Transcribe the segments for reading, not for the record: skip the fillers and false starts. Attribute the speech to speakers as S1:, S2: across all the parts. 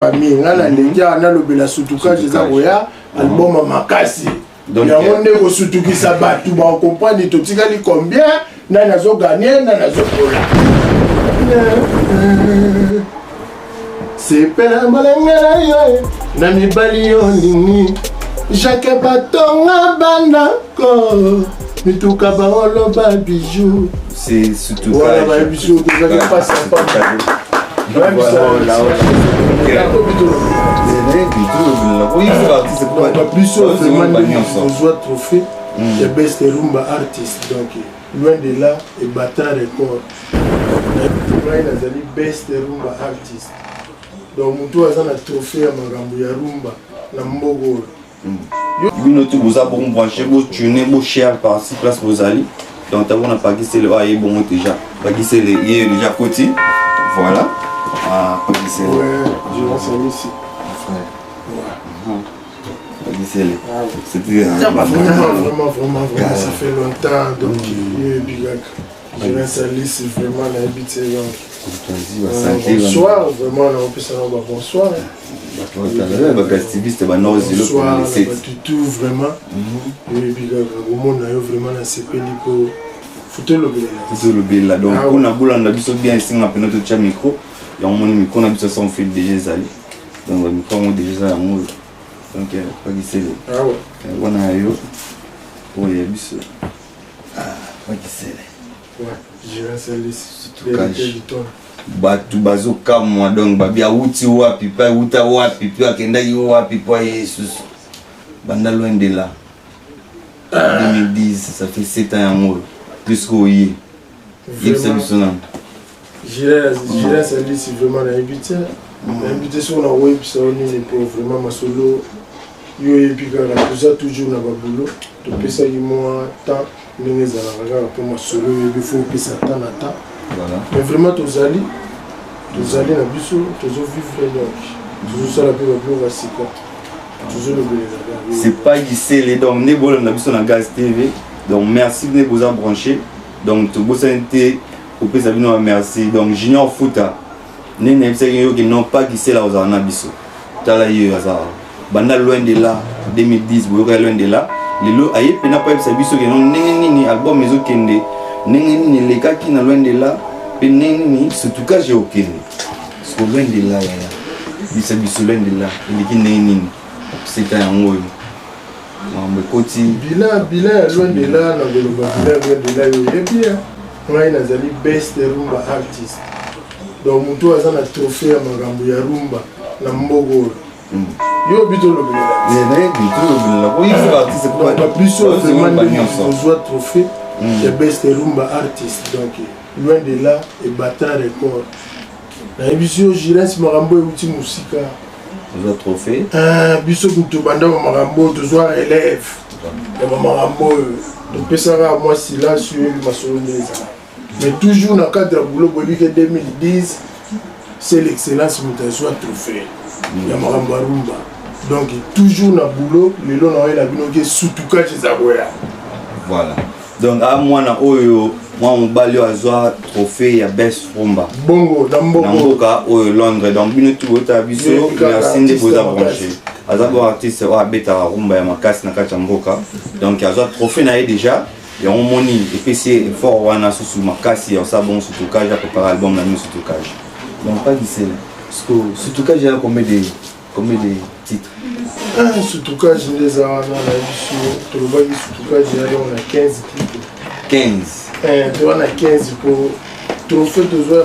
S1: famille ngana ndenge na lobela sutuka jeza roya album makasi yango nde kosutukisa bato ba comprendre totikali combien na nazo gagner na nazo kola c'est pela malengela yo na mibali yo nini Jacques Batonga bandako mituka baolo ba bijou
S2: c'est surtout
S1: voilà ba bijou que vous pas sympa. Trophée de best rumba artist donc loin de là et battant record best rumba artist donc mutu aza na trophée ya makambo ya rumba na mbogolo
S2: bino tu boza bon brancher bo tuner bo cher par si place bozali donc t'as on a pas gissé le aïe bon déjà pas gissé le hier déjà côté voilà. Ah, pas gissé.
S1: Ouais, je vais saluer ici.
S2: Pas gissé. C'était
S1: vraiment, ça fait longtemps donc je vais saluer ici vraiment la habitude. Bonsoir, vraiment, on peut savoir bonsoir. Bonsoir, tout vraiment. Et puis au monde, vraiment, la CPL pour Futo le
S2: Bella. Donc, on a boulé, on a biso bien ici, on a pris notre micro. Et on a mis qu'on a biso son fil déjà zali. Donc, le micro on déjà à moule. Donc, pas gissé.
S1: Ah ouais.
S2: On a eu. Oui, biso. Ah, pas gissé.
S1: Ouais, je vais saluer ici.
S2: Batu bazoka moi donc babia uti wapi pa uta wapi pa kenda yo wapi pa Jesus banda loin de là 2010 ça fait 7 ans amour plus qu'au y il c'est bisonant
S1: j'irai saluer si vraiment la invité sur la web ça on est pour vraiment ma solo yo et puis quand ça toujours na babulo to pesa moi temps ndenge za la pour ma solo il faut que ça temps à temps.
S2: Voilà.
S1: Mais vraiment, tous allés na biso, tous vivre donc. Tous ça la plus va quoi. Toujours le bien.
S2: C'est pas gissé les donc né bol na biso na Gaz TV. Donc merci de vous avoir branché. Donc tout beau santé au pays abino merci. Donc Junior Futa. Né na bisa yo qui n'ont pas gissé là aux na biso. Tala yo azar. Banda loin de là 2010 boyoka loin de là. Lelo aye pena pas bisa biso qui non nini album mezo kende. Nengeni les cas qui na loin de là penengeni surtout cas j'ai aucun parce que loin de là bisa biso loin de là il qui nengeni c'est un mot mais côté
S1: bilan loin de là na de là yo bien moi nazali best rumba artist donc mutu aza na trophée ya makambo ya rumba na mbogolo yo bito lo
S2: là oui faut artiste
S1: pour pas plus vraiment trophée le best rumba artist donc loin de là et battant record na émission Jirens Marambo et outil musica
S2: vous trophée
S1: biso kuto banda Marambo toujours élève et Marambo donc pesara moi silence sur ma soloneza mais toujours dans cadre boulot que 2010 c'est l'excellence mutation trophée ya Marambo rumba donc toujours na boulot le long na la bino que sutuka chizaboya
S2: voilà. Donc à moi na oyo moi on balio azwa trophée ya best rumba
S1: bongo
S2: namboka oyo Londres donc bino tout ota biso merci de vous avoir branché azabo artiste wa beta rumba ya makasi na kati mboka donc azwa trophée na déjà et on moni et puis c'est fort wana sous makasi on ça bon surtout quand j'ai préparé album na surtout quand donc pas d'ici parce que surtout quand j'ai combien de titres
S1: surtout quand je les ai en tu le vois surtout quand j'ai on a 15 titres tu on a 15 pour trophée de jouer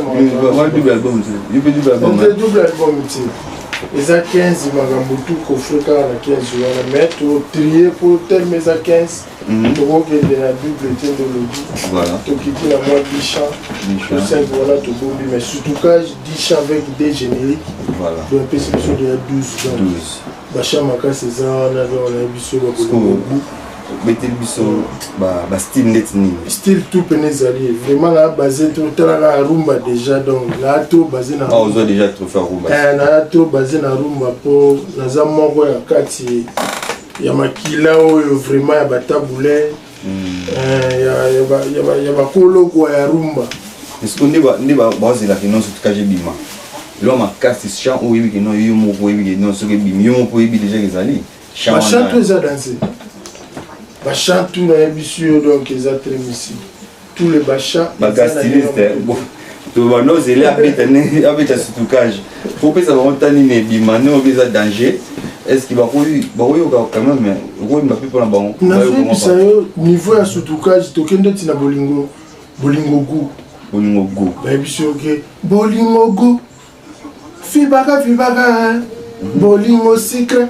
S2: moi double album il peut double
S1: album ils a 15 magambo tout coffre quand on a 15 jours mais tu trier pour tel mais à 15 tu vois que de la double technologie
S2: voilà
S1: tu quittes la moi 10 chants pour 5 voilà tu beau mais surtout quand 10 chants avec des génériques
S2: voilà
S1: donc c'est sur de 12 Bacha makasi ça on a biso
S2: mettez biso ba style net ni
S1: style tout penezali vraiment là basé tout la rumba déjà donc là tout basé na
S2: on a déjà trop fait rumba
S1: na tout basé na rumba pour na za moko ya kati ya makila oyo vraiment ya batabule ya ba kolo kwa ya rumba
S2: est-ce qu'on dit ba bazela finance tout cas j'ai bima l'homme a cassé chant ou il non il mot pour il non ce que bim yo pour il déjà les ali
S1: chant tout ça danser chant tout na émission donc ils a très ici tous les bachats
S2: styliste bon to ba no zele abeta surtout cage faut pas savoir tani ne bimane au bisa danger est-ce qu'il va quand même mais on m'a plus pour la banque
S1: na fait ça niveau ya surtout cage to kende tina bolingo gu ba émission que bolingo gu fibaka bolingo secret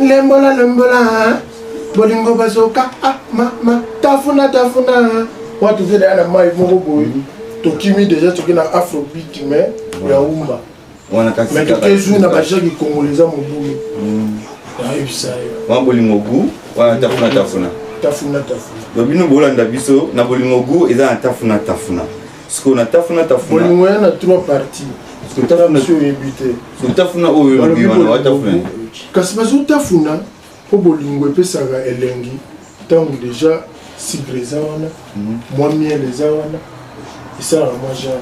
S1: lembola bolingo bazoka ma tafuna watu vile ana mai moko boy tokimi déjà toki na afrobeat mais ya umba mais tokezu na bashaki congolais mobulu ça
S2: wa bolingo gu wa tafuna babino bolanda biso na bolingo gu eza na tafuna parce qu'on a tafuna
S1: bolingo na trois parties parce que tafuna sur ébité
S2: so tafuna oyo lobi wana wa tafuna
S1: kasi bazo tafuna po bolingo epesaka elengi ntango déjà sigre eza wana mwa miel eza wana esalaka mwa genre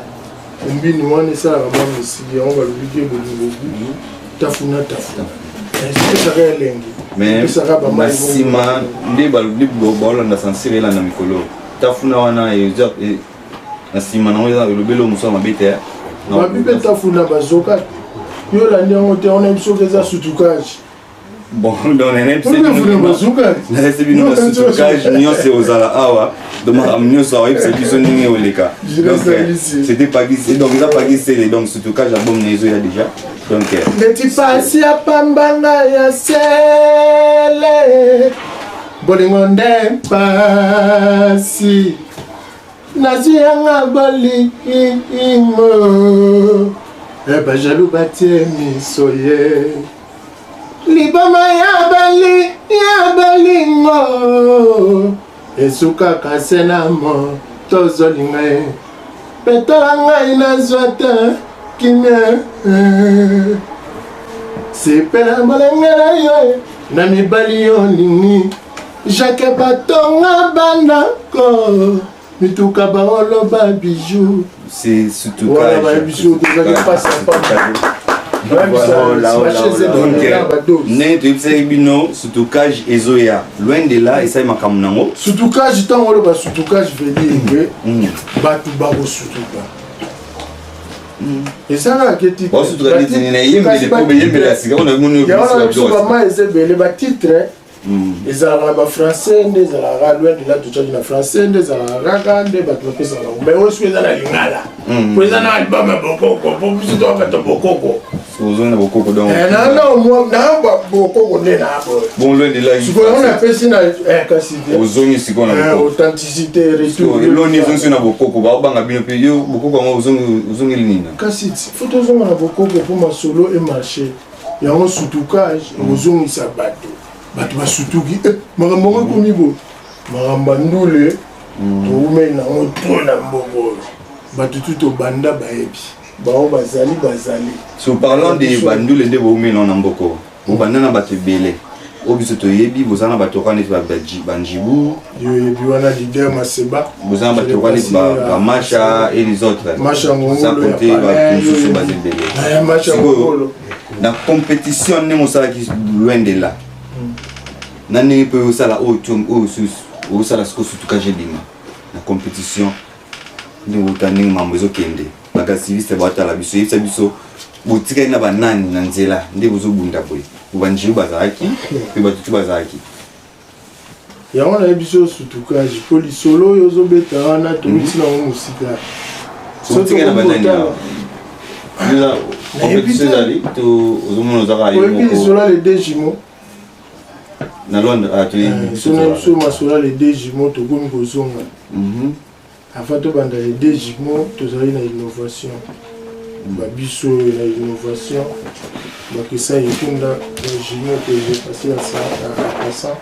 S1: ombini wana esalaka mwa misili yango balobiki bolingo tafuna epesaka elengi
S2: epesaka bamai nsima nde balobi baolanda sansire elanda mikolo tafuna wana na nsima nango eza elobeli oyo mosusu mabe te
S1: babipe tafuna bazoka yo olandi yango te ona bisoki eza sutukage
S2: bon donc c'est bien le stockage nyonso ozala awa donc nyonso awa c'est biso ndenge oleka donc c'était pas glissé donc ça pas glissé donc stockage album nezo ya déjà donc
S1: neti pasi ya pambanga ya sele bolingo nde pasi nazi yanga bolingo bajalou batie miso ye libama ya balingo esukaka se na mo tozolinga ye petola ngai nazwa te kimia sepela molenge na yo na mibali yo lingi jake batonga bandako mituka baoloba bijou
S2: c'est surtout ne toyebisaki bino sutukage ezoya loin de là esali makambo nango
S1: sutukage ntango oloba sutukage vedire bato bakosutuka esalaka ketitreyawana eza ebele batitre ezalaka na bafrançais nde ezalaka loin de là tocaki na français nde ezalaka kaka nde bato bapesaka nango mais oyo soki eza na lingala po eza na album ya bokoko po biso tokakata bokoko
S2: ozongi na bokoko donc
S1: na bokoko nde na
S2: bon loin de là
S1: sikoyo ngo napesi na kasi te
S2: ozongi sikoyo na bokoko
S1: authenticité retour
S2: eloni ezongi na bokoko baobanga bino mpe yo bokoko yango ozongi linina
S1: kasi fo tozonga na bokoko mpo masolo emarché yango sutukage ekozongisa bato basutuki makambo ngo ekomi bo makambo ndule toumei nango to na mbongo bato tu tobanda bayebi bao bazali
S2: so parlant de bandule nde boumei na mboko bobanda na bato ebele oyo biso toyebi bozala na bato oka neti banjibu
S1: yoyebi wana lider maseba
S2: bozala na bato oka neti bamasha et les autres sakote batomosusu baza ebele na compétition ndenge osalaki loin de là na ndenge mpe osala oyo osala siko sutukage ebima na compétition ndenge ota ndenge mambo ezokende bakasiviste baotala biso yebisa biso botikali na banani na nzela nde bozobunda boye bobanjiu bazalaki mpe batutu bazalaki
S1: yango nayebi biso sutukage mpo lisolo oyo ozobeta wana tomiti nango mosika
S2: sotikali na banani awa compétition ezali to ozomona ozaka
S1: oyebi lisolo les deux jumeaux
S2: na Londres
S1: biso masola les deux jumeaux tokomi kozonga avant tobanda les deux jumeaux tozali na innovation babiso na innovation bakesa ekunda bajumeaux toezepasi ya passant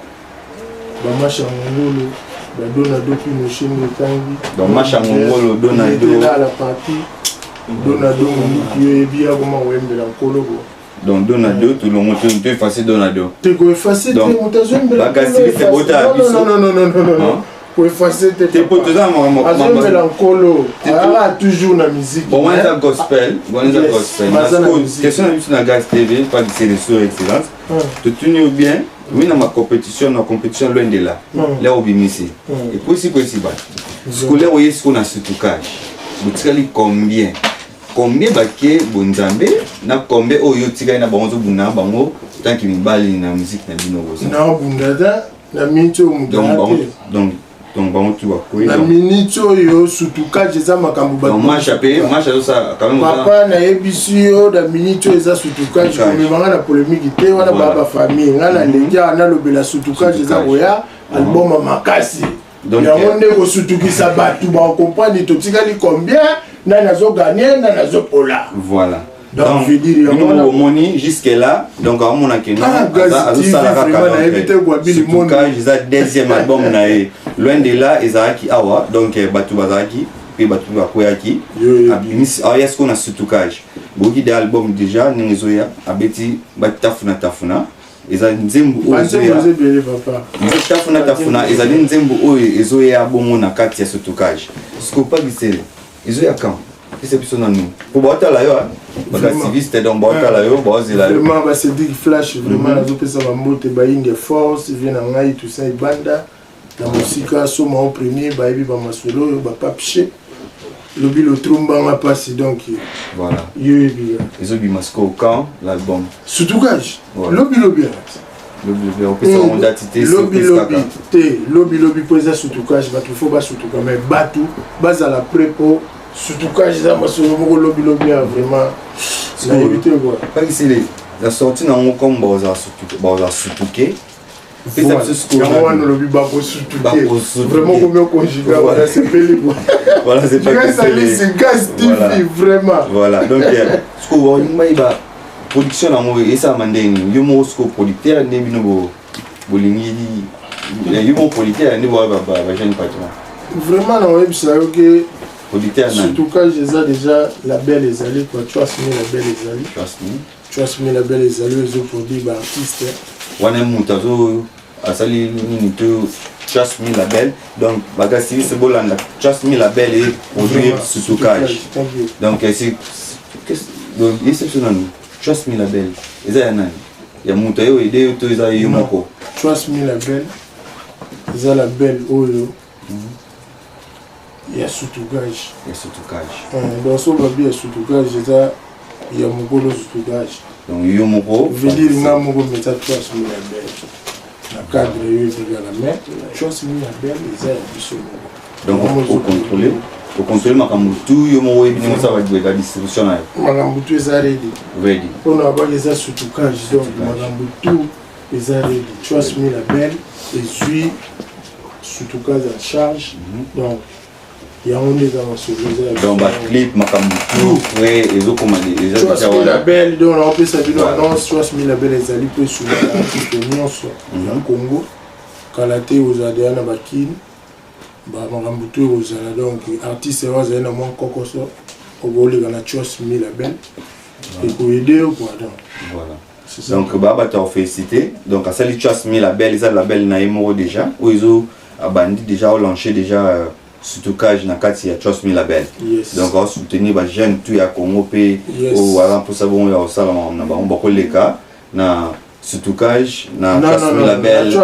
S1: bamasha ngongolo badona do pinosheni etangi
S2: bamasha ngongolo
S1: donala la partie donado monduki yo eyebi yakoma koyembela nkoloko
S2: donc donado tolongo toefase donado
S1: tekoefase te moto azoyembela
S2: bakasiviste botala biso
S1: non pour effacer tes
S2: potes
S1: azomela nkolo a toujours na musique
S2: bon on est gospel question na biso na Gaz TV pas de série sur excellence tu tenir bien oui na ma compétition loin de là là au bimisi et puis si possible scolaire oui ce qu'on a surtout cash butikali combien baké bonzambe na combien oyo tika na bango buna bango tant que mibali na musique na bino bosa
S1: na bundada na minto mudate
S2: donc bango tu wa quoi
S1: na minute oyo surtout ka jeza makambo ba
S2: match ça quand même
S1: papa na ebisio da minute eza surtout ka je me banga na polémique te wana baba famille ngana lenja na lobela surtout ka jeza boya album makasi donc yango ndeko surtout ki sabatu ba comprendre to tikali combien na nazo gagner na nazo pola
S2: voilà
S1: donc je dis
S2: au moni jusque là donc à mon akena ça la
S1: éviter quoi bili monde
S2: ka deuxième album na loin de là ezaki awa donc batu bazaki puis batu bakoyaki abimisi est-ce qu'on a surtout cage boki de album déjà ningezoya abeti batafuna eza nzembu ozoya tafuna eza nzembu oyo ezoya bomo na kati ya surtout cage ce qu'on pas gisele ezoya quand c'est plus non nous pour boire là yo activiste donc boire là yo boire là yo
S1: vraiment c'est dit flash vraiment na zopesa ba mbote ba inge force vient na ngai tout ça ibanda la musique soma au premier ba ebi ba masolo ba papier lobi le tromba ma passe donc
S2: voilà
S1: yebi
S2: ils ont bi masco quand l'album
S1: surtout cage lobi
S2: on peut ça on datité
S1: lobi pour ça surtout cage ba faut ba surtout quand même batu base à la prépo surtout quand j'ai masolo moko lobi vraiment c'est éviter quoi
S2: pas ici la sortie dans mon comme baza surtout que
S1: c'est ça ce qu'on a on lobi ba ko surtout vraiment comme conjugué voilà c'est peli
S2: voilà c'est pas que
S1: c'est Gaz TV vraiment
S2: voilà donc ce qu'on voit ba production na mo et ça mandeni yo mo ce producteur ne bino bolingi yo mo producteur ne ba jeune patron
S1: vraiment na web ça que
S2: surtout
S1: quand j'ai déjà label les allées quoi tu as signé label les allées tu as signé label les allées les produits bah artiste
S2: wana mutazo asali ni to tu as signé label donc bagasi c'est bon là tu as signé label et produit surtout cage donc c'est donc exceptionnel tu as signé label eza nani ya mutayo ide to eza yomoko
S1: tu as signé label eza label oyo il y a surtout gage donc so babi ya surtout gage eza ya mokolo surtout gage
S2: donc yo moko
S1: veut dire nga moko meta choix mi la belle na cadre yo digala mais choix mi la belle eza ya biso
S2: donc au contrôler makambo tout yo moko ebi ni ça va être distribution na
S1: makambo tout eza ready on a pas eza surtout gage donc makambo tout eza ready choix mi la belle et suis surtout gage en charge donc il y a un des avances
S2: dans le clip makambo tout prêt et zo commander
S1: les gens la belle donc on peut ça vidéo annonce choix mi la belle les ali peut sur la nyonso na Congo kalate aux adena bakini ba makambo tout aux ala donc artiste was na mon kokoso au boli na choix mi la belle et pour aider quoi donc
S2: voilà donc baba t'a félicité donc à celle choix mi la belle ils a la belle na emo déjà ou ils ont abandi déjà ou lancé déjà surtout cage na kati ya Trust Me Label donc on soutenir ba jeune tout ya Congo pe ou voilà pour ça bon ya osala na ba on bakoleka na surtout cage na Trust Me Label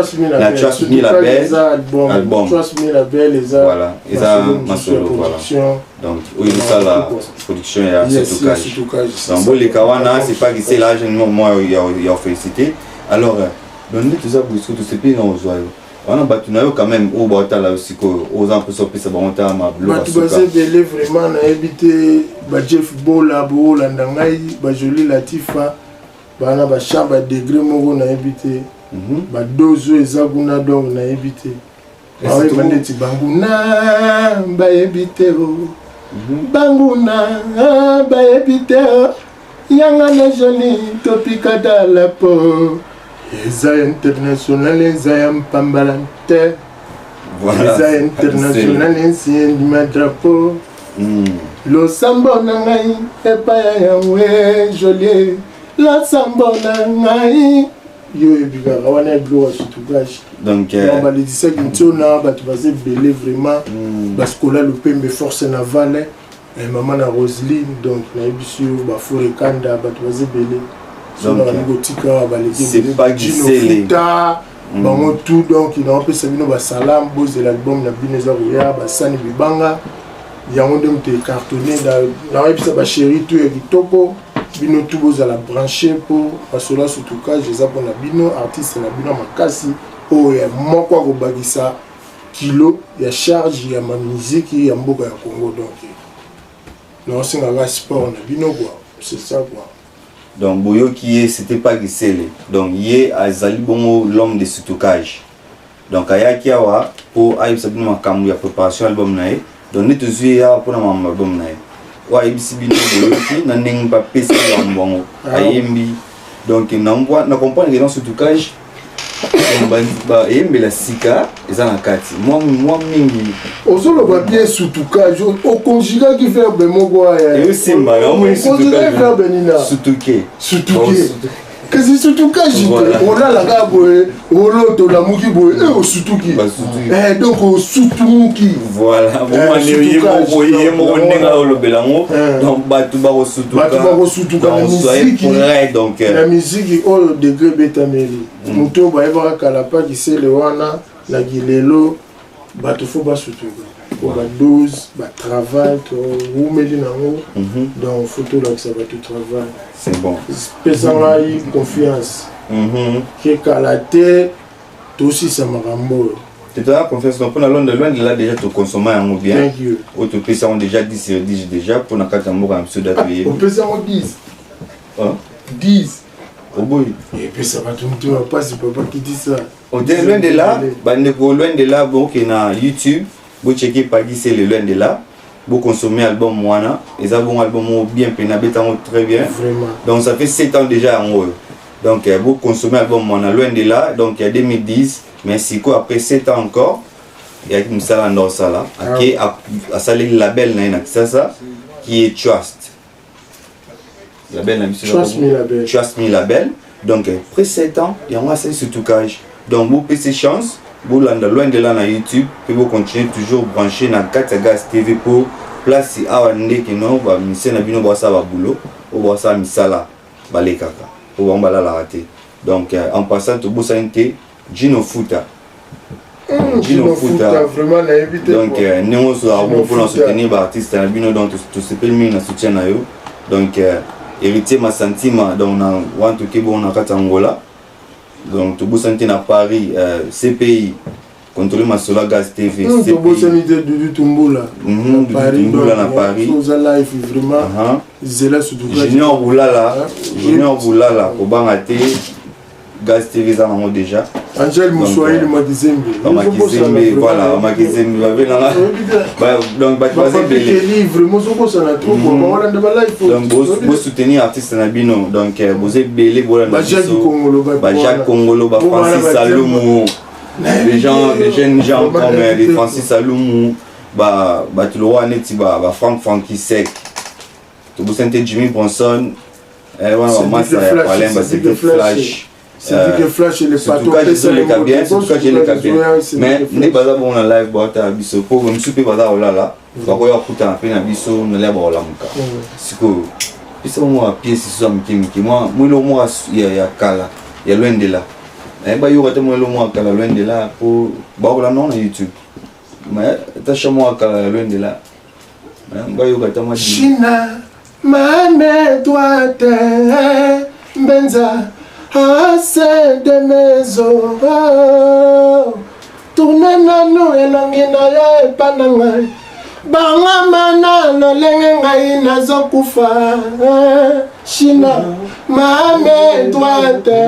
S2: na Trust Me Label album
S1: Trust Me Label
S2: voilà eza masolo voilà donc oui ça la production ya surtout cage donc boleka wana c'est pas que c'est là jeune moi ya félicité alors donner tout ça pour tout ce pays dans ozoyo on a battu quand même au bata là aussi aux en plus ça bon ta ma bleu
S1: tu vas essayer vraiment na éviter ba Jeff Bola bola ndangai ba joli Latifa bana ba chamba degré moko na éviter ba dozo ezaguna donc na éviter awe bandeti banguna ba éviter banguna ba éviter yanga na joli topika dala po eza international eza ya mpambalante eza international ensiyendi madrapo losambo na ngai epai ya yawe jolie losambo na ngai yo ebikaka wana biloko ya soutoutage
S2: donc
S1: balekisaki ntiona bato baza ebele vraiment basikola lupembe force navale mama na Roseline donc nayebi sur bafure kanda bato baza ebele sonakani kotika balekfuta bango tout donc naopesa bino basalam bozela album na bino eza koya basani bibanga yango nde moto ecartonné naoyebisa basheri to ya kitoko bino tout bozala branché mpo basola soutoutage eza mpona bino artiste na bino makasi oyo ya moko akobakisa kilo ya charge ya mamiziki ya mboka ya Congo donc naosengaka sport na bino quoi c'est ça quoi.
S2: Donc boyoki ye c'était pas Gisele donc ye azali bongo l'homme de soutoutage donc ayaki awa po ayebisa bino makambo ya préparation album na ye donc neti ozwi ya mpona mambo album na ye oyo ayebisi bino boyoki na ndenge bapesi yango bango ayembi donc na comprendre que dans soutoutage bayembela sika eza na kati mwa mingi
S1: ozoloba bien soutoutage okonjugaki verbe moko okonjugaki verbe nina
S2: soutouke
S1: kasi soutoukaji te olalaka boye olotolamuki boye osutuki donc osutumuki
S2: voilà ye moko ndenge olobela yango donc bato bakosutuka
S1: na miziki oyo degré betameli moto bayebaka kala pa Gisele wana na gilelo bato fo basutuka ba12 batravail toumeli nango donc photo lakisa bato travail
S2: c'est bon
S1: pesa ngai confiance ke kala te tosisa makambo oyo
S2: totala confiance donc mpona loin de là déjà tokonsoma yango bien oyo topesa yango déjà 10 sur 10 déjà mpona kati ya mboka na biso da toyebi
S1: opesa yango 10
S2: oboyi
S1: epesa bato motema mpasi papa kitisa
S2: loin de là bandeko loin de là boke na YouTube bocheki pa Gisele loin de là vous consommez album wana et bon album bien pena betango très bien
S1: vraiment
S2: donc ça fait 7 ans déjà en haut donc vous consommez album wana loin de là donc il y a 2010 mais c'est quoi après 7 ans encore il y a une salle en sala qui a salé le label na ça qui est Trust label na Trust Me label donc après 7 ans il y a moi c'est soutoutage donc vous payez chance vous l'avez loin de là na YouTube puis vous continuez toujours branché na Gas TV pour place awa ndeke no ba mise na bino ba sa ba boulot ou ba sa misala ba le kaka ou ba mbala la raté donc en passant to bosante Gino Futa
S1: vraiment na éviter
S2: donc nous so abo pour soutenir ba artiste na bino donc to se permet na soutien na yo donc héritier ma sentiment donc na want to keep on na Angola donc tout santé na Paris CPI contrôler ma sola Gas TV
S1: tout beau sanité du Tumbula na Paris ça live vraiment zela surtout
S2: Junior Boulala ko bangate Gas TV ça nango déjà
S1: Angel Moussoaïli Makizembe
S2: voilà Makizembe donc
S1: vraiment soko ça na trop voilà de live
S2: donc vous soutenir artiste na bino donc vous êtes belé voilà
S1: Jacques
S2: Congolo Francis Saloumou les jeunes gens comme les Francis Saloumou tu le vois neti Frankie Sec to vous sentez Jimmy Bronson massa ya Palemba c'est Flash
S1: c'est que Flash et les
S2: patos c'est le cas bien mais ne baza bon na live bota biso pour me souper baza olala bako ya kuta na pena biso na leba olamuka siko biso moi pièce so mkimiki moi mwilo moi ya kala ya loin de là ba yo kata mwilo moi kala loin de là pour ba la non na YouTube mais ta chamo kala loin de là ba yo kata moi
S1: China mame toi te benza assez de maison tourner nano elongi na yo epana ngai banga mana lolenge ngai nazokufa China mame droite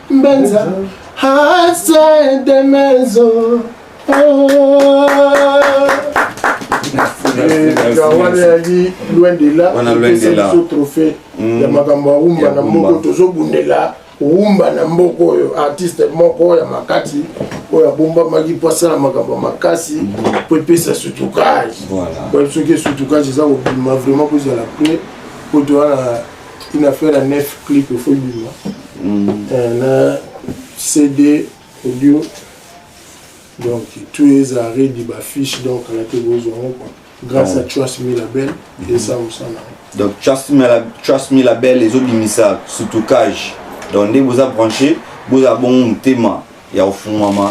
S1: benza assez de maison loin de là trophée ya makambo ya rumba na moko tozobundela rumba na mboko oyo artiste moko ya makati oyo abombamaki mpo asala makambo makasi mpo epesa soutoutage soki soutoutage eza kobima vraiment kozala prêt po towana une affaire ya 9 clip efo bima na CD audio donc tous les arrêts de ma fiche donc à la télévision grâce à Trust Me Label et ça on s'en a.
S2: Donc Trust Me Label les autres messages surtout cage donc dès vous a branché vous avez bon thème il y a au fond maman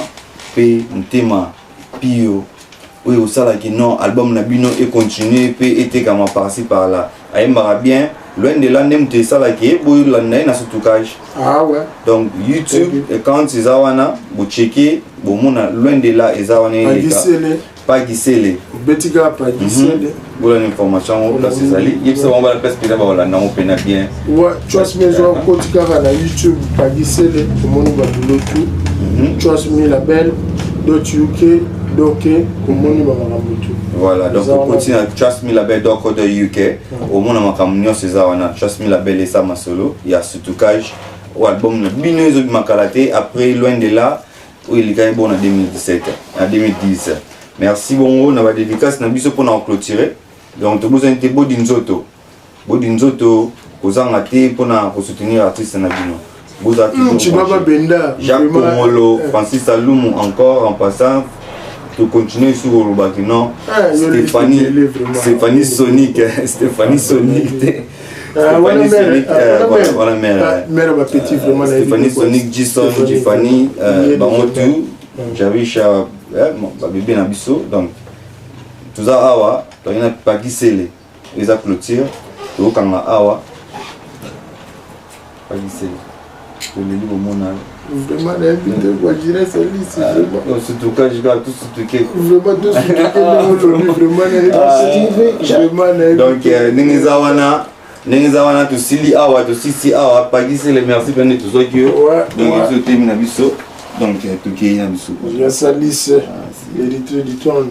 S2: p un thème pio oui au ça là qui non album nabino et continuer peut être comme par-ci par là aimera bien loin de là même ça là qui est vous là na surtout cage
S1: ah ouais
S2: donc YouTube et quand c'est zawana vous checker bon mon loin de là et zawana pas gisele
S1: betiga pas gisele
S2: voilà l'information là c'est ça il faut on va la perspective voilà non on bien
S1: ouais Trust Me zo kotika na YouTube pas gisele tout le monde va boulot tout Trust Me Label .uk donc comment
S2: voilà donc on continue à Trust Me Label de UK au monde ma communion c'est ça on a Trust Me Label et ça ma solo il y a surtout cage au album bino de makalate après loin de là où il est bon en 2017 en 2010 merci bon on va dédicace na biso pour en clôturer donc tu besoin de bodinzoto aux angate pour soutenir artiste na bino Jacques Pomolo, Francis Aloumou encore en passant pour continuer sur le bâtiment Stéphanie Sonic Stéphanie Sonic Stéphanie Sonic Jason Tiffany Bamotu Javisha bébé Nabiso donc tout ça awa donc il n'y a pas qui scellé les a clôture tout quand on a awa pas qui scellé le livre monal
S1: vraiment l'invité quoi dirais c'est lui c'est vraiment
S2: surtout quand je garde tout surtout
S1: vraiment tout surtout vraiment
S2: donc ningizawana to sili awa to sisi awa pagisi le merci pende to soki donc il se termine biso donc to ki na biso
S1: ya salis l'héritier du trône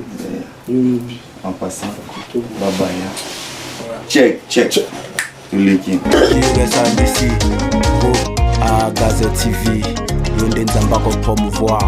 S2: en passant babaya check to leki
S3: à Gazette TV, l'on est en promouvoir.